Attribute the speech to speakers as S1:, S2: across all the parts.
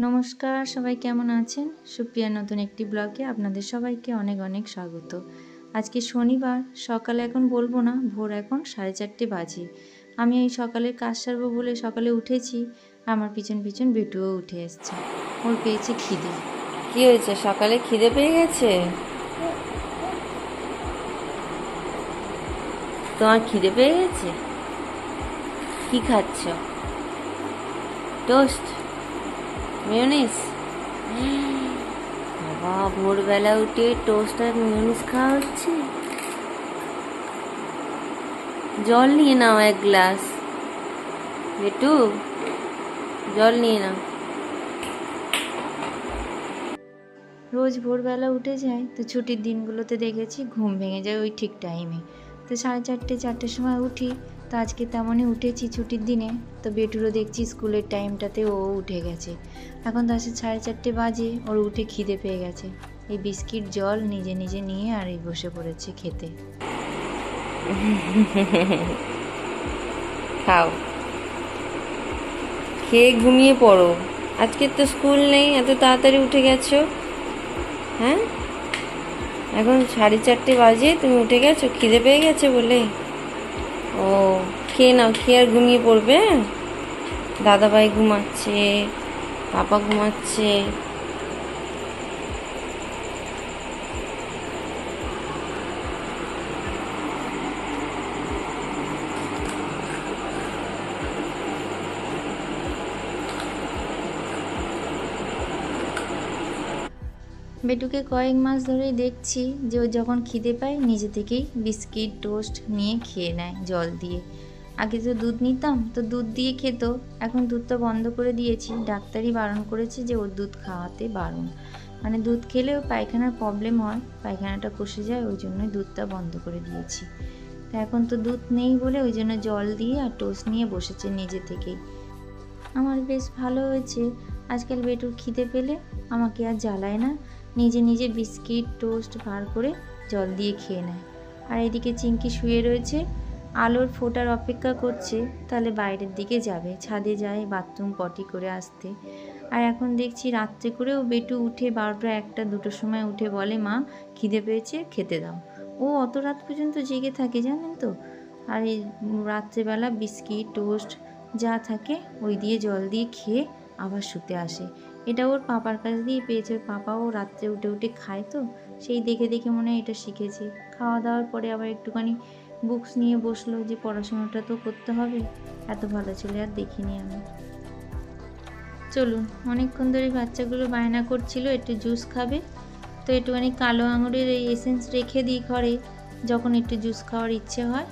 S1: নমস্কার, সবাই কেমন আছেন? সুপ্রিয়ার নতুন একটি ব্লগে আপনাদের সবাইকে অনেক অনেক স্বাগত। আজকে শনিবার, সকালে এখন বলবো না, ভোর এখন 4:30 বাজে। আমি এই সকালের কাজ সারবো বলে সকালে উঠেছি। আমার পিছন পিছন বেটুও উঠে এসছে। ওর পেয়েছে খিদে।
S2: কি হয়েছে? সকালে খিদে পেয়ে গেছে? তোমার খিদে পেয়ে গেছে? কি খাচ্ছ? Toast, mayonnaise? বাবা, ভোরবেলা উঠে টোস্ট আর মেয়োনিজ খাওয়া হচ্ছে। জল নিয়ে নাও এক গ্লাস। বেটু, জল নিয়ে নাও।
S1: রোজ ভোরবেলা উঠে যায়, তো ছুটির দিনগুলোতে দেখেছি ঘুম ভেঙে যায় ওই ঠিক টাইমে। তো 4:30-4টের সময় উঠি। তো আজকে তেমনই উঠেছি ছুটির দিনে। তো বেটুরও দেখছি স্কুলের টাইমটাতে ও উঠে গেছে। এখন তো আসে 4:30 বাজে, ওর উঠে খিদে পেয়ে গেছে। এই বিস্কিট জল নিজে নিজে নিয়ে আর এই বসে পড়েছে খেতে।
S2: খাও, খেয়ে ঘুমিয়ে পড়ো। আজকে তো স্কুল নেই, এত তাড়াতাড়ি উঠে গেছো? হ্যাঁ, এখন 4:30 বাজে, তুমি উঠে গেছো খিদে পেয়ে গেছে বলে? ও, খেয়ে নাও, খেয়ে আর ঘুমিয়ে পড়বে। দাদাভাই ঘুমাচ্ছে, পাপা ঘুমাচ্ছে।
S1: বেটুকে কয়েক মাস ধরেই দেখছি যে ও যখন খিদে পায় নিজে থেকেই বিস্কিট টোস্ট নিয়ে খেয়ে নেয় জল দিয়ে। আগে তো দুধ নিতাম, তো দুধ দিয়ে খেত। এখন দুধটা বন্ধ করে দিয়েছি। ডাক্তারই বারণ করেছে যে ওর দুধ খাওয়াতে বারণ। মানে দুধ খেলেও পায়খানার প্রবলেম হয়, পায়খানাটা কষে যায়, ওই জন্যই দুধটা বন্ধ করে দিয়েছি। তো এখন তো দুধ নেই বলে ওই জন্য জল দিয়ে আর টোস্ট নিয়ে বসেছে নিজে থেকেই। আমার বেশ ভালো হয়েছে। আজকাল বেটুর খিদে পেলে আমাকে আর জ্বালায় না, নিজে নিজে বিস্কিট টোস্ট বার করে জল দিয়ে খেয়ে নেয়। আর এদিকে চিংকি শুয়ে রয়েছে, আলোর ফোটার অপেক্ষা করছে, তাহলে বাইরের দিকে যাবে, ছাদে যায় বাথরুম পটি করে আসতে। আর এখন দেখছি রাত্রে করেও বেটু উঠে 12টা 1টা 2টোর সময় উঠে বলে, মা খিদে পেয়েছে, খেতে দাও। ও অত রাত পর্যন্ত জেগে থাকে জানেন তো। আর এই রাত্রেবেলা বিস্কিট টোস্ট যা থাকে ওই দিয়ে জল দিয়ে খেয়ে আবার শুতে আসে। এটা ওর পাপার কাছ দিয়ে পেয়েছে। ওর পাপাও রাত্রে উঠে উঠে খায়, তো সেই দেখে দেখে মনে হয় এটা শিখেছে। খাওয়া দাওয়ার পরে আবার একটুখানি বুকস নিয়ে বসলো, যে পড়াশোনাটা তো করতে হবে। এত ভালো ছেলে আর দেখিনি আমি। চলুন, অনেকক্ষণ ধরে বাচ্চাগুলো বায়না করছিল একটু জুস খাবে, তো একটুখানি কালো আঙুরের এই এসেন্স রেখে দিই ঘরে, যখন একটু জুস খাওয়ার ইচ্ছে হয়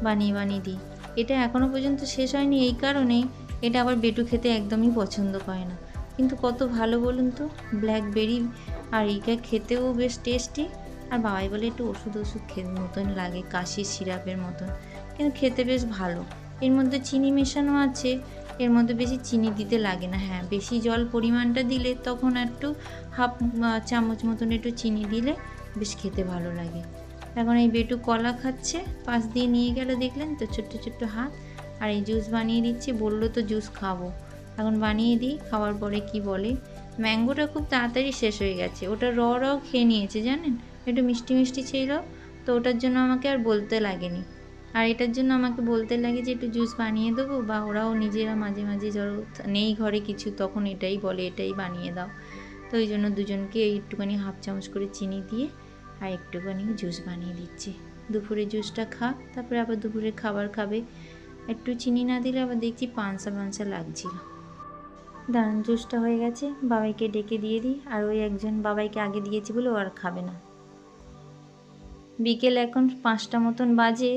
S1: বানিয়ে বানিয়ে দিই। এটা এখনও পর্যন্ত শেষ হয়নি এই কারণেই, এটা আবার বেটু খেতে একদমই পছন্দ করে না। কিন্তু কত ভালো বলুন তো, ব্ল্যাকবেরি আর এইটা খেতেও বেশ টেস্টি। আর বাবাই বলে একটু ওষুধ খেতে মতন লাগে, কাশির সিরাপের মতন, কিন্তু খেতে বেশ ভালো। এর মধ্যে চিনি মেশানো আছে, এর মধ্যে বেশি চিনি দিতে লাগে না। হ্যাঁ, বেশি জল পরিমাণটা দিলে তখন একটু হাফ চামচ মতন একটু চিনি দিলে বেশ খেতে ভালো লাগে। এখন এই বেটু কলা খাচ্ছে, পাশ দিয়ে নিয়ে গেল দেখলেন তো ছোট্ট ছোট্ট হাত। আর এই জুস বানিয়ে দিচ্ছি, বললো তো জুস খাবো, এখন বানিয়ে দিই। খাওয়ার পরে কি বলে, ম্যাঙ্গোটা খুব তাড়াতাড়ি শেষ হয়ে গেছে, ওটা রাও খেয়ে নিয়েছে জানেন। একটু মিষ্টি মিষ্টি ছিল, তো ওটার জন্য আমাকে আর বলতে লাগেনি। আর এটার জন্য আমাকে বলতে লাগে যে একটু জুস বানিয়ে দেবো, বা ওরাও নিজেরা মাঝে মাঝে ধরো নেই ঘরে কিছু, তখন এটাই বলে এটাই বানিয়ে দাও। তো ওই জন্য দুজনকে একটুখানি হাফ চামচ করে চিনি দিয়ে আর একটুখানি জুস বানিয়ে দিচ্ছি। দুপুরে জুসটা খা, তারপরে আবার দুপুরে খাবার খাবে। একটু চিনি না দিলে আবার দেখছি পানসা পানসা লাগছিল। দাঁড়ান, জুসটা হয়ে গেছে, বাবাইকে ডেকে দিয়ে দিই। আর ওই একজন বাবাইকে আগে দিয়েছি বলে ও আর খাবে না। বিকেল এখন 5টা মতন বাজে,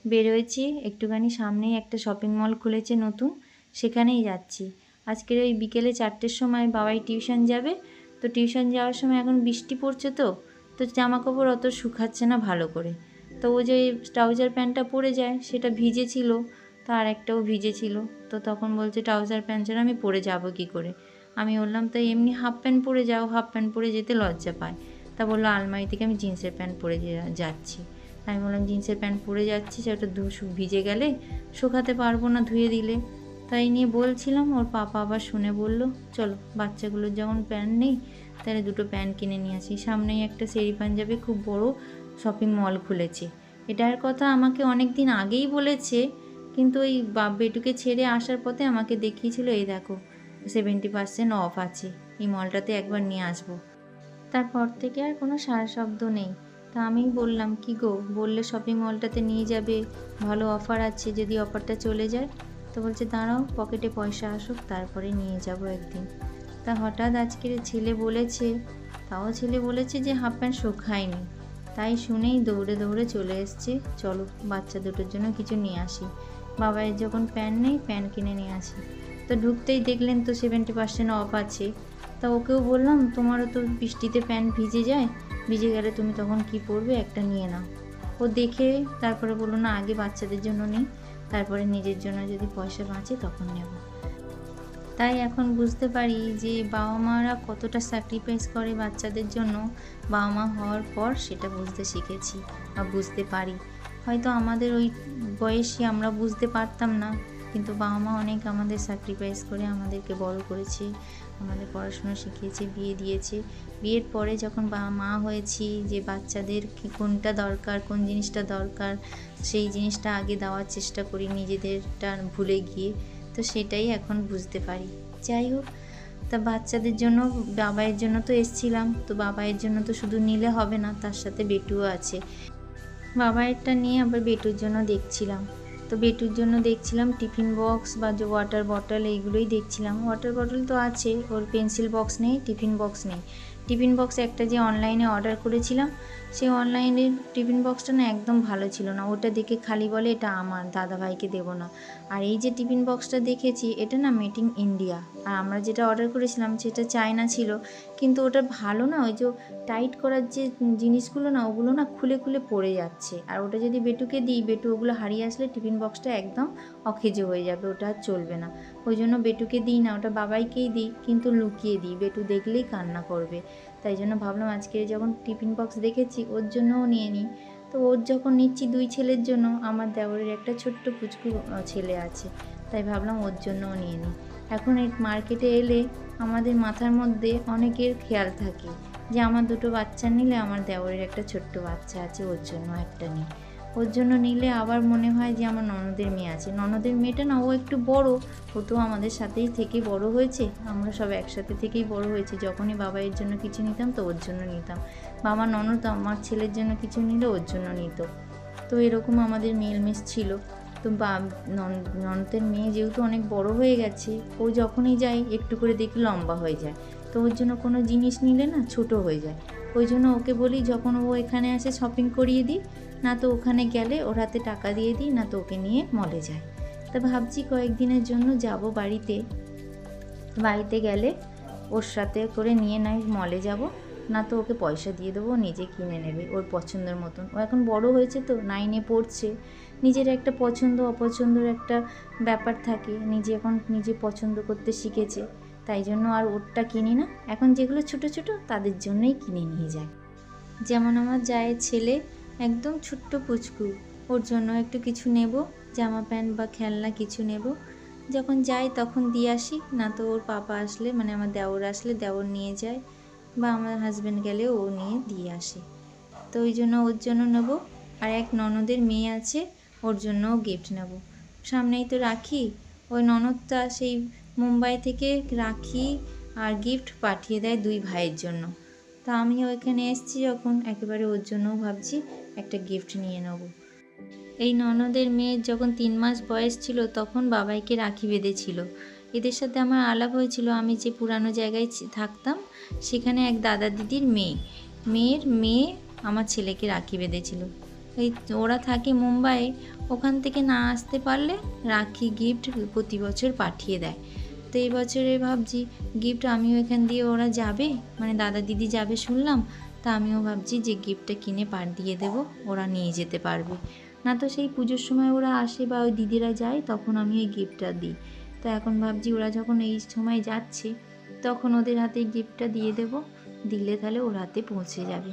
S1: বেরোয়েছি একটুখানি, সামনেই একটা শপিং মল খুলেছে নতুন, সেখানেই যাচ্ছি। আজকের ওই বিকেলে 4টের সময় বাবাই টিউশন যাবে। তো টিউশন যাওয়ার সময় এখন বৃষ্টি পড়ছে, তো জামা কাপড় অত শুকাচ্ছে না ভালো করে। তো ও যে ট্রাউজার প্যান্টটা পরে যায় সেটা ভিজে ছিল, তার একটাও ভিজে ছিল। তো তখন বলছে ট্রাউজার প্যান্ট ছাড়া আমি পরে যাব কী করে। আমি বললাম তাই এমনি হাফ প্যান্ট পরে যাও, হাফ প্যান্ট পরে যেতে লজ্জা পায়। তা বললো আলমারি থেকে আমি জিন্সের প্যান্ট পরে যাচ্ছি। আমি বললাম জিন্সের প্যান্ট পরে যাচ্ছি, সেটা ভিজে গেলে শুকাতে পারবো না ধুয়ে দিলে। তাই নিয়ে বলছিলাম, ওর পাপা আবার শুনে বলল, চলো বাচ্চাগুলোর যখন প্যান্ট নেই তাহলে দুটো প্যান্ট কিনে নিয়ে আসি। সামনেই একটা শেরি পাঞ্জাবে খুব বড় শপিং মল খুলেছে। এটার কথা আমাকে অনেক দিন আগেই বলেছে, কিন্তু ওই বেটুকে ছেড়ে আসার পথে আমাকে দেখিয়েছিল, এই দেখো 70% অফ আছে, এই মলটাতে একবার নিয়ে আসবো। তারপর থেকে আর কোনো সারা শব্দ নেই। তা আমি বললাম, কি গো, বললে শপিং মলটাতে নিয়ে যাবে, ভালো অফার আছে, যদি অফারটা চলে যায়। তো বলছে দাঁড়াও, পকেটে পয়সা আসুক তারপরে নিয়ে যাব একদিন। তা হঠাৎ আজকের ছেলে বলেছে, তাও ছেলে বলেছে যে হাফ প্যান্ট শোকায়নি। তাই শুনেই দৌড়ে দৌড়ে চলে এসছে, চলো বাচ্চা দুটোর জন্য কিছু নিয়ে আসি। বাবাইয়ের যখন প্যান্ট নেই, প্যান্ট কিনে নিয়ে আসি। তো ঢুকতেই দেখলেন তো 70% অফ আছে। তা ওকেও বললাম, তোমারও তো বৃষ্টিতে প্যান্ট ভিজে যায়, ভিজে গেলে তুমি তখন কি পরবে, একটা নিয়ে নাও। ও দেখে তারপরে বললো, না আগে বাচ্চাদের জন্য নিই, তারপরে নিজের জন্য যদি পয়সা বাঁচে তখন নেব। তাই এখন বুঝতে পারি যে বাবা মারা কতটা স্যাক্রিফাইস করে বাচ্চাদের জন্য। বাবা মা হওয়ার পর সেটা বুঝতে শিখেছি বা বুঝতে পারি। হয়তো আমাদের ওই বয়সে আমরা বুঝতে পারতাম না, কিন্তু বাবা মা অনেক আমাদের স্যাক্রিফাইস করে আমাদেরকে বড় করেছে, আমাদের পড়াশোনা শিখিয়েছে, বিয়ে দিয়েছে। বিয়ের পরে যখন বাবা মা হয়েছি, যে বাচ্চাদের কোনটা দরকার, কোন জিনিসটা দরকার, সেই জিনিসটা আগে দেওয়ার চেষ্টা করি নিজেদেরটা ভুলে গিয়ে। তো সেটাই এখন বুঝতে পারি। যাই হোক, তা বাচ্চাদের জন্য, বাবাইয়ের জন্য তো এসছিলাম, তো বাবাইয়ের জন্য তো শুধু নিলে হবে না, তার সাথে বেটুও আছে। বাবাইয়েরটা নিয়ে আবার বেটুর জন্য দেখছিলাম। তো বেটুর জন্য দেখছিলাম টিফিন বক্স বা যে ওয়াটার বটল, এইগুলোই দেখছিলাম। ওয়াটার বটল তো আছে, ওর পেন্সিল বক্স নেই, টিফিন বক্স নেই। টিফিন বক্স একটা যে অনলাইনে অর্ডার করেছিলাম, সেই অনলাইনের টিফিন বক্সটা না একদম ভালো ছিল না। ওটা দেখে খালি বলে এটা আমার, দাদাভাইকে দেবো না। আর এই যে টিফিন বক্সটা দেখেছি, এটা না মেড ইন ইন্ডিয়া। আর আমরা যেটা অর্ডার করেছিলাম সেটা চায়না ছিল, কিন্তু ওটা ভালো না। ওই যে টাইট করার যে জিনিসগুলো না, ওগুলো না খুলে খুলে পড়ে যাচ্ছে। আর ওটা যদি বেটুকে দিই, বেটু ওগুলো হারিয়ে আসলে টিফিন বক্সটা একদম অকেজো হয়ে যাবে, ওটা আর চলবে না। ওই জন্য বেটুকে দিই না, ওটা বাবাইকেই দিই, কিন্তু লুকিয়ে দিই, বেটু দেখলেই কান্না করবে। তাই জন্য ভাবলাম আজকে যখন টিফিন বক্স দেখেছি, ওর জন্যও নিয়ে নিই। তো ওর যখন নিচ্ছি দুই ছেলের জন্য, আমার দেওরের একটা ছোট্ট পুচকু ছেলে আছে, তাই ভাবলাম ওর জন্যও নিয়ে নিই। এখন এই মার্কেটে এলে আমাদের মাথার মধ্যে অনেকের খেয়াল থাকে যে আমার দুটো বাচ্চা নিলে আমার দেওরের একটা ছোট্ট বাচ্চা আছে, ওর জন্য একটা নিই। ওর জন্য নিলে আবার মনে হয় যে আমার ননদের মেয়ে আছে। ননদের মেয়েটা না, ও একটু বড়, ও তো আমাদের সাথেই থেকে বড় হয়েছে, আমরা সব একসাথে থেকেই বড় হয়েছে। যখনই বাবাইয়ের জন্য কিছু নিতাম তো ওর জন্য নিতাম, বা আমার ননদ আমার ছেলের জন্য কিছু নিলে ওর জন্য নিত। তো এরকম আমাদের মিলমিশ ছিল। তো ননদের মেয়ে যেহেতু অনেক বড় হয়ে গেছে, ও যখনই যায় একটু করে দেখি লম্বা হয়ে যায়। তো ওর জন্য কোনো জিনিস নিলে না ছোট হয়ে যায়। ওই জন্য ওকে বলি যখন ও এখানে আসে শপিং করিয়ে দিই, না তো ওখানে গেলে ওর হাতে টাকা দিয়ে দিই, না তো ওকে নিয়ে মলে যায়। তা ভাবছি কয়েকদিনের জন্য যাব বাড়িতে, বাড়িতে গেলে ওর সাথে করে নিয়ে নয় মলে যাব, না তো ওকে পয়সা দিয়ে দেবো, নিজে কিনে নেবে ওর পছন্দের মতন। ও এখন বড় হয়েছে তো, 9-এ পড়ছে, নিজের একটা পছন্দ অপছন্দের একটা ব্যাপার থাকে, নিজে এখন নিজে পছন্দ করতে শিখেছে। তাই জন্য আর ওরটা কিনি না, এখন যেগুলো ছোট ছোট তাদের জন্যই কিনে নিয়ে যায়। যেমন আমার জায়ের ছেলে একদম ছোট্ট পুচকু, ওর জন্য একটু কিছু নেব, জামা প্যান্ট বা খেলনা কিছু নেব, যখন যাই তখন দিয়ে আসি, না তো ওর পাপা আসলে, মানে আমার দেওর আসলে দেওর নিয়ে যায়, বা আমার হাজব্যান্ড গেলে ও নিয়ে দিয়ে আসে। তো ওই জন্য ওর জন্য নেব। আর এক ননদের মেয়ে আছে, ওর জন্যও গিফট নেব। সামনেই তো রাখি, ওই ননদটা সেই মুম্বাই থেকে রাখি আর গিফট পাঠিয়ে দেয় দুই ভাইয়ের জন্য। তা আমি ওইখানে এসেছি যখন, একেবারে ওর জন্যও ভাবছি একটা গিফট নিয়ে নেব। এই ননদের মেয়ের যখন 3 মাস বয়স ছিল তখন বাবাইকে রাখি বেঁধেছিল। এদের সাথে আমার আলাপ হয়েছিল, আমি যে পুরানো জায়গায় থাকতাম সেখানে এক দাদা দিদির মেয়ের মেয়ে আমার ছেলেকে রাখি বেঁধেছিল। এই ওরা থাকে মুম্বাইয়ে, ওখান থেকে না আসতে পারলে রাখি গিফট প্রতি বছর পাঠিয়ে দেয়। তো এই বছরে ভাবছি গিফট আমিও এখান দিয়ে, ওরা যাবে মানে দাদা দিদি যাবে শুনলাম, তা আমিও ভাবছি যে গিফটটা কিনে দিয়ে দেবো, ওরা নিয়ে যেতে পারবে। না তো সেই পুজোর সময় ওরা আসে বা ওই দিদিরা যায় তখন আমি ওই গিফটটা দিই। তো এখন ভাবছি ওরা যখন এই সময় যাচ্ছে তখন ওদের হাতে গিফটটা দিয়ে দেব, দিলে তাহলে ওর হাতে পৌঁছে যাবে।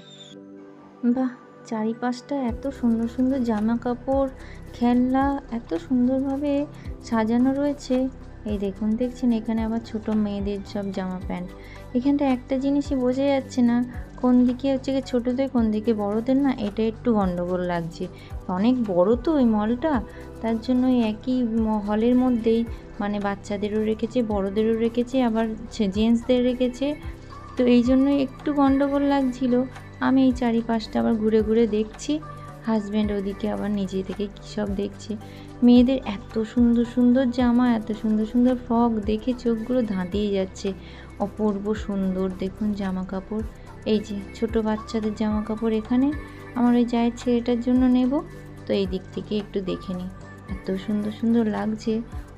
S1: বাহ, চারিপাশটা এত সুন্দর সুন্দর জামা কাপড়, খেলনা এত সুন্দরভাবে সাজানো রয়েছে। এই দেখুন, দেখছেন এখানে আবার ছোট মেয়েদের সব জামা প্যান্ট। এখানটা একটা জিনিসই বোঝা যাচ্ছে না কোন দিকে হচ্ছে গিয়ে ছোটোদের, কোন দিকে বড়োদের, না এটা একটু গন্ডগোল লাগছে। অনেক বড় তো ওই মলটা, তার জন্য ওই একই হলের মধ্যেই মানে বাচ্চাদেরও রেখেছে, বড়োদেরও রেখেছে, আবার জেন্টসদের রেখেছে। তো এই জন্যই একটু গন্ডগোল লাগছিল। আমি এই চারিপাশটা আবার ঘুরে ঘুরে দেখছি, হাজব্যান্ড ওদিকে আবার নিজে থেকে কী সব দেখছে। মেয়েদের এত সুন্দর সুন্দর জামা, এত সুন্দর সুন্দর ফ্রক দেখে চোখগুলো ধাঁধিয়ে যাচ্ছে। অপূর্ব সুন্দর দেখুন জামা কাপড়। এই যে ছোট বাচ্চাদের জামা কাপড় এখানে আমার ওই জায়ের ছেলেটার জন্য নেব, তো এই দিক থেকে একটু দেখে নিই। এত সুন্দর সুন্দর লাগছে,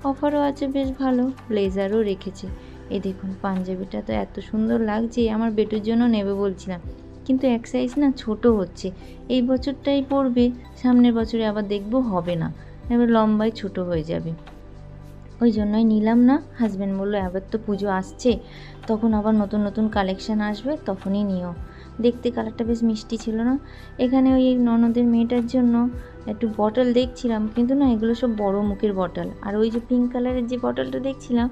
S1: অফারও আছে বেশ ভালো, ব্লেজারও রেখেছে। এই দেখুন পাঞ্জাবিটা তো এত সুন্দর লাগছে, আমার বেটুর জন্য নেবে বলছিলাম, কিন্তু এক সাইজ না ছোট হচ্ছে। এই বছরটাই পরবে, সামনের বছরে আবার দেখবো হবে না, এবার লম্বায় ছোট হয়ে যাবে। ওই জন্যই নিলাম না। হাজব্যান্ড বললো এবার তো পুজো আসছে, তখন আবার নতুন নতুন কালেকশান আসবে, তখনই নিও। দেখতে কালারটা বেশ মিষ্টি ছিল না। এখানে ওই ননদের মেয়েটার জন্য একটু বটল দেখছিলাম, কিন্তু না এগুলো সব বড় মুখের বটল। আর ওই যে পিঙ্ক কালারের যে বটলটা দেখছিলাম,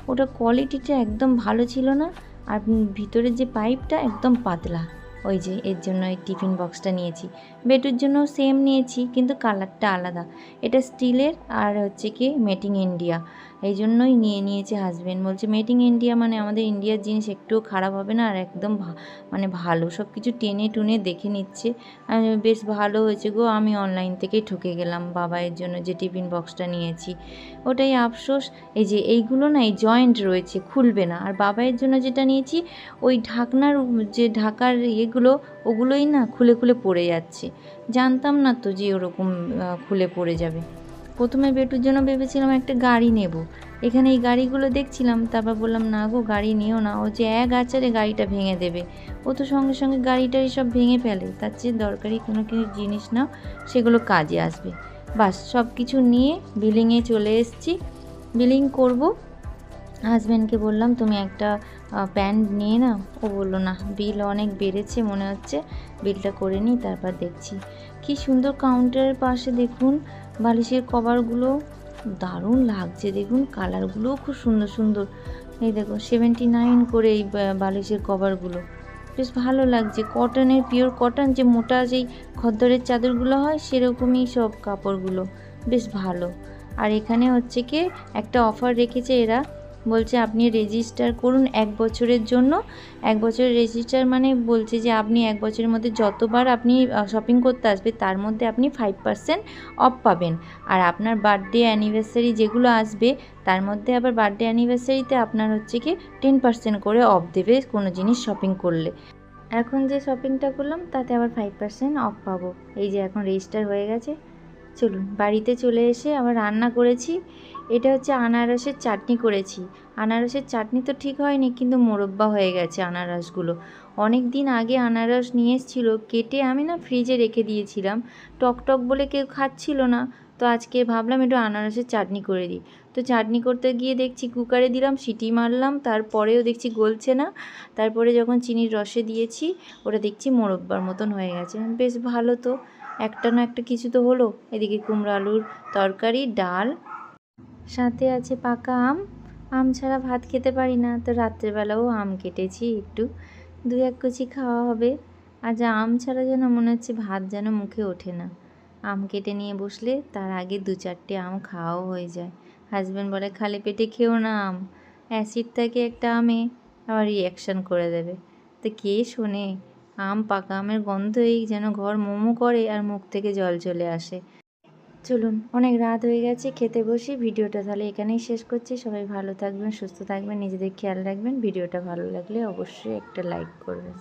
S1: ওটা কোয়ালিটিটা একদম ভালো ছিল না, আর ভিতরের যে পাইপটা একদম পাতলা। ওই যে এর জন্য এই টিফিন বক্সটা নিয়েছি। বেটুর জন্য সেম নিয়েছি, কিন্তু কালারটা আলাদা। এটা স্টিলের আর হচ্ছে কি মেড ইন ইন্ডিয়া, এই জন্যই নিয়েছে হাজব্যান্ড। বলছে মেড ইন ইন্ডিয়া মানে আমাদের ইন্ডিয়ার জিনিস একটুও খারাপ হবে না, আর একদম মানে ভালো, সব কিছু টেনে টুনে দেখে নিচ্ছে। বেশ ভালো হয়েছে গো, আমি অনলাইন থেকেই ঠকে গেলাম বাবাইয়ের জন্য যে টিফিন বক্সটা নিয়েছি। ওটাই আফসোস, এই যে এইগুলো না এই জয়েন্ট রয়েছে, খুলবে না। আর বাবাইয়ের জন্য যেটা নিয়েছি, ওই ঢাকনার যে ঢাকার ইয়েগুলো, ওগুলোই না খুলে খুলে পড়ে যাচ্ছে। জানতাম না তো যে ওরকম খুলে পড়ে যাবে। প্রথমে বেটুর জন্য ভেবেছিলাম একটা গাড়ি নেব, এখানে এই গাড়িগুলো দেখছিলাম, তারপর বললাম না গো গাড়ি নিও না, ও যে এক আচারে গাড়িটা ভেঙে দেবে। ও তো সঙ্গে সঙ্গে গাড়িটাই সব ভেঙে ফেলে, তার চেয়ে দরকারি কোনো কিছু জিনিস নাও, সেগুলো কাজে আসবে। বাস সব কিছু নিয়ে বিলিংয়ে চলে এসেছি, বিলিং করব। হাজব্যান্ডকে বললাম তুমি একটা প্যান্ট নিয়ে নাও, ও বললো না বিল অনেক বেড়েছে মনে হচ্ছে, বিলটা করে নিই তারপর দেখছি। কি সুন্দর কাউন্টারের পাশে দেখুন বালিশের কভারগুলো, দারুণ লাগছে দেখুন, কালারগুলোও খুব সুন্দর সুন্দর। এই দেখো 79 করে এই বালিশের কভারগুলো, বেশ ভালো লাগছে। কটনের, পিওর কটন, যে মোটা যেই খদ্দরের চাদরগুলো হয় সেরকমই সব কাপড়গুলো, বেশ ভালো। আর এখানে হচ্ছে কি একটা অফার রেখেছে এরা, বলছে আপনি রেজিস্টার করুন 1 বছরের জন্য। 1 বছরের রেজিস্টার মানে বলছে যে আপনি 1 বছরের মধ্যে যতবার আপনি শপিং করতে আসবে তার মধ্যে আপনি 5% অফ পাবেন। আর আপনার বার্থডে অ্যানিভার্সারি যেগুলো আসবে তার মধ্যে আবার বার্থডে অ্যানিভার্সারিতে আপনার হচ্ছে কি 10% করে অফ দেবে কোনো জিনিস শপিং করলে। এখন যে শপিংটা করলাম তাতে আবার 5% অফ পাবো। এই যে এখন রেজিস্টার হয়ে গেছে। চলুন বাড়িতে চলে এসে আবার রান্না করেছি। এটা হচ্ছে আনারসের চাটনি করেছি। আনারসের চাটনি তো ঠিক হয়নি, কিন্তু মোরব্বা হয়ে গেছে আনারসগুলো। অনেক দিন আগে আনারস নিয়ে এসেছিলো, কেটে আমি না ফ্রিজে রেখে দিয়েছিলাম, টক টক বলে কেউ খাচ্ছিল না। তো আজকে ভাবলাম একটু আনারসের চাটনি করে দিই। তো চাটনি করতে গিয়ে দেখছি কুকারে দিলাম, সিটি মারলাম, তারপরেও দেখছি গলছে না। তারপরে যখন চিনির রসে দিয়েছি, ওটা দেখছি মোরব্বার মতন হয়ে গেছে। বেশ ভালো তো, একটা না একটা কিছু তো হলো। এদিকে কুমড়ো আলুর তরকারি, ডাল, সাথে আছে পাকা আম। আম ছাড়া ভাত খেতে পারি না, তো রাত্রেবেলাও আম কেটেছি একটু, 2-1 কুচি খাওয়া হবে। আর যা আম ছাড়া যেন মনে হচ্ছে ভাত যেন মুখে ওঠে না। আম কেটে নিয়ে বসলে তার আগে 2-4টে আম খাওয়াও হয়ে যায়। হাজব্যান্ড বলে খালি পেটে খেও না আম, অ্যাসিড থাকে একটা আমে, আবার রিয়াকশান করে দেবে। তো কে শোনে, আম পাকা আমের গন্ধই যেন ঘর মোমো করে আর মুখ থেকে জল চলে আসে। চলুন অনেক রাত হয়ে গেছে, খেতে বসি। ভিডিওটা তাহলে এখানেই শেষ করছি। সবাই ভালো থাকবেন, সুস্থ থাকবেন, নিজেদের খেয়াল রাখবেন। ভিডিওটা ভালো লাগলে অবশ্যই একটা লাইক করবেন।